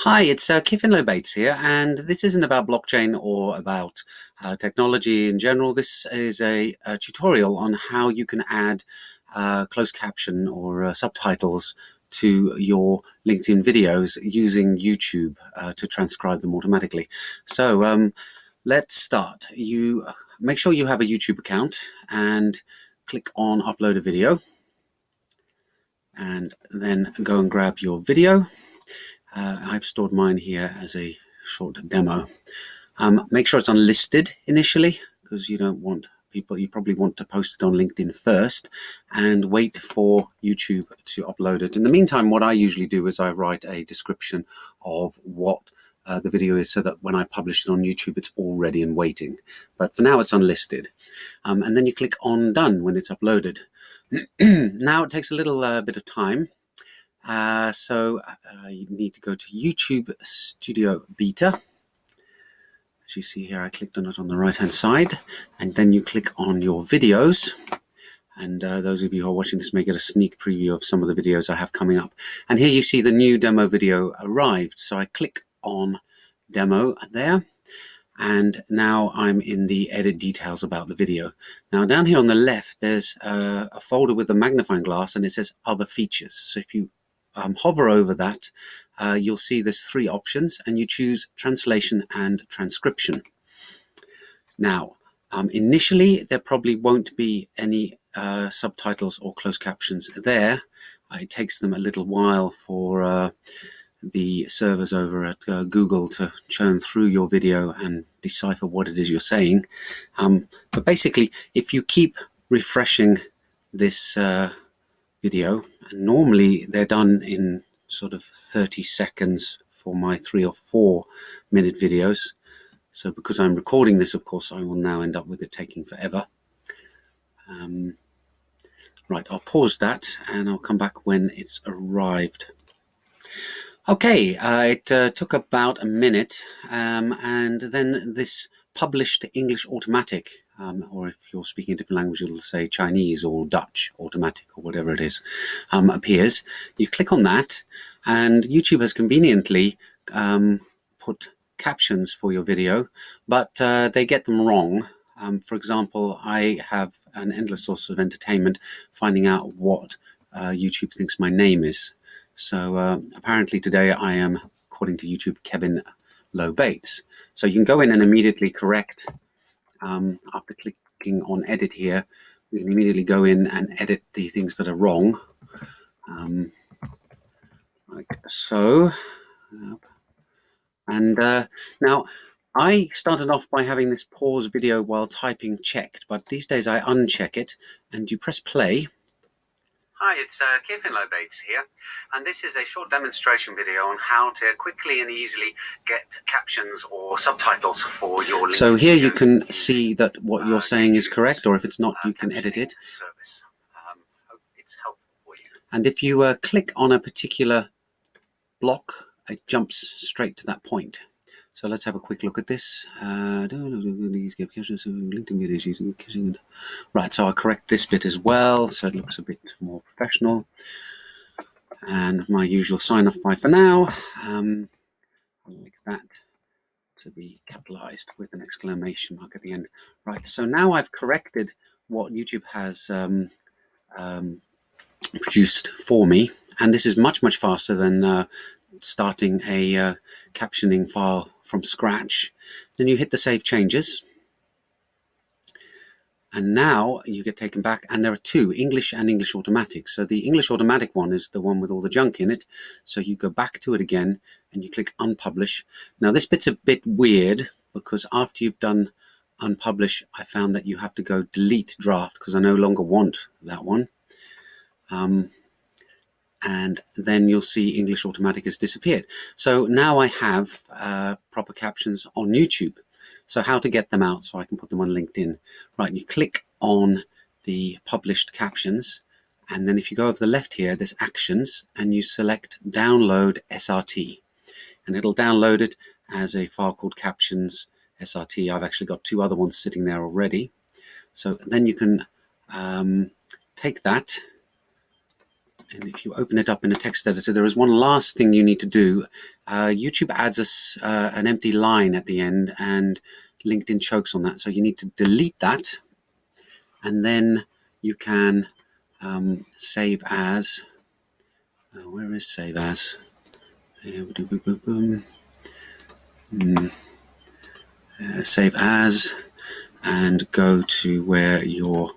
Hi, it's Kiffin Bates here, and this isn't about blockchain or about technology in general. This is a tutorial on how you can add closed caption or subtitles to your LinkedIn videos using YouTube to transcribe them automatically. So let's start. You make sure you have a YouTube account and click on Upload a Video, and then go and grab your video. I've stored mine here as a short demo. Make sure it's unlisted initially, because you don't want people, you probably want to post it on LinkedIn first and wait for YouTube to upload it. In the meantime, what I usually do is I write a description of what the video is so that when I publish it on YouTube, it's all ready and waiting. But for now, it's unlisted. And then you click on Done when it's uploaded. Now it takes a little bit of time. You need to go to YouTube Studio Beta. As you see here, I clicked on it on the right hand side, and then you click on your videos. And those of you who are watching this may get a sneak preview of some of the videos I have coming up. And here you see the new demo video arrived. So I click on demo there, and now I'm in the edit details about the video. Now down here on the left, there's a folder with a magnifying glass, and it says other features. So if you hover over that, you'll see there's three options, and you choose translation and transcription. Now, initially, there probably won't be any subtitles or closed captions there. It takes them a little while for the servers over at Google to churn through your video and decipher what it is you're saying. But basically, if you keep refreshing this video, and normally they're done in sort of 30 seconds for my 3 or 4 minute videos. So because I'm recording this, of course, I will now end up with it taking forever. Right, I'll pause that and I'll come back when it's arrived. Okay, it took about a minute, and then this published English automatic, or if you're speaking a different language, it'll say Chinese or Dutch automatic or whatever it is, appears. You click on that, and YouTube has conveniently put captions for your video, but they get them wrong. For example, I have an endless source of entertainment finding out what YouTube thinks my name is. So apparently today I am, according to YouTube, Kevin Bates. So you can go in and immediately correct. After clicking on edit here, we can immediately go in and edit the things that are wrong. Like so. And now I started off by having this pause video while typing checked, but these days I uncheck it and you press play. Hi, it's Kiffin Bates here, and this is a short demonstration video on how to quickly and easily get captions or subtitles for your LinkedIn. So here you can see that what you're saying is correct, or if it's not, you can edit it. Service. Hope it's helpful for you. And if you click on a particular block, it jumps straight to that point. So let's have a quick look at this. Right, so I'll correct this bit as well, so it looks a bit more professional. And my usual sign-off bye for now. I'll like that to be capitalized with an exclamation mark at the end. Right, so now I've corrected what YouTube has produced for me, and this is much, much faster than starting a captioning file from scratch. Then you hit the save changes, and now you get taken back, and there are two, English and English automatic. So the English automatic one is the one with all the junk in it. So you go back to it again and you click unpublish. Now this bit's a bit weird, because after you've done unpublish, I found that you have to go delete draft, because I no longer want that one. And then you'll see English automatic has disappeared. So now I have proper captions on YouTube. So how to get them out so I can put them on LinkedIn. Right, you click on the published captions, and then if you go over the left here, there's actions, and you select download SRT. And it'll download it as a file called captions SRT. I've actually got 2 other ones sitting there already. So then you can take that and if you open it up in a text editor, there is one last thing you need to do. YouTube adds us an empty line at the end, and LinkedIn chokes on that. So you need to delete that, and then you can save as. Where is save as? Save as, and go to where your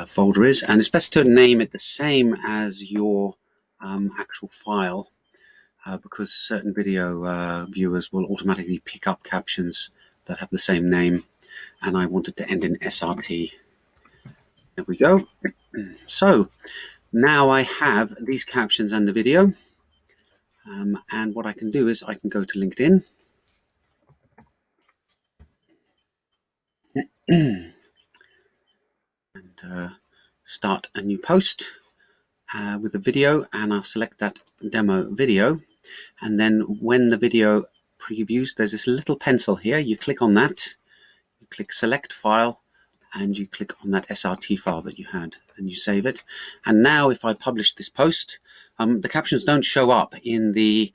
folder is, and it's best to name it the same as your actual file, because certain video viewers will automatically pick up captions that have the same name, and I wanted to end in SRT. There we go. So now I have these captions and the video, and what I can do is I can go to LinkedIn and start a new post with a video, and I'll select that demo video, and then when the video previews, there's this little pencil here. You click on that, you click select file, and you click on that SRT file that you had, and you save it. And now if I publish this post, the captions don't show up in the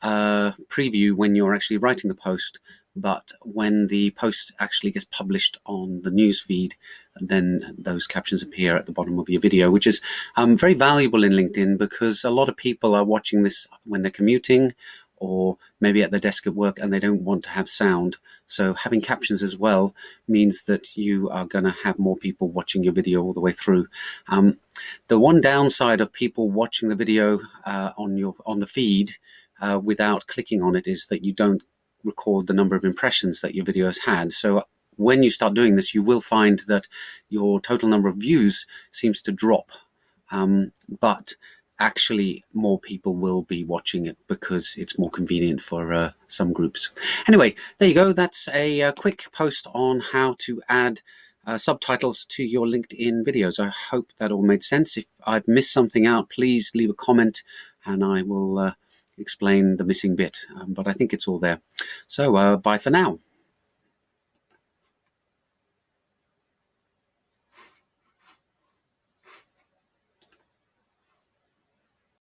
preview when you're actually writing the post, but when the post actually gets published on the news feed, then those captions appear at the bottom of your video, which is very valuable in LinkedIn, because a lot of people are watching this when they're commuting or maybe at their desk at work, and they don't want to have sound. So having captions as well means that you are going to have more people watching your video all the way through. The one downside of people watching the video on the feed without clicking on it is that you don't record the number of impressions that your video has had. So when you start doing this, you will find that your total number of views seems to drop, but actually more people will be watching it because it's more convenient for some groups. Anyway, there you go. That's a quick post on how to add subtitles to your LinkedIn videos. I hope that all made sense. If I've missed something out, please leave a comment and I will explain the missing bit, but I think it's all there. So bye for now.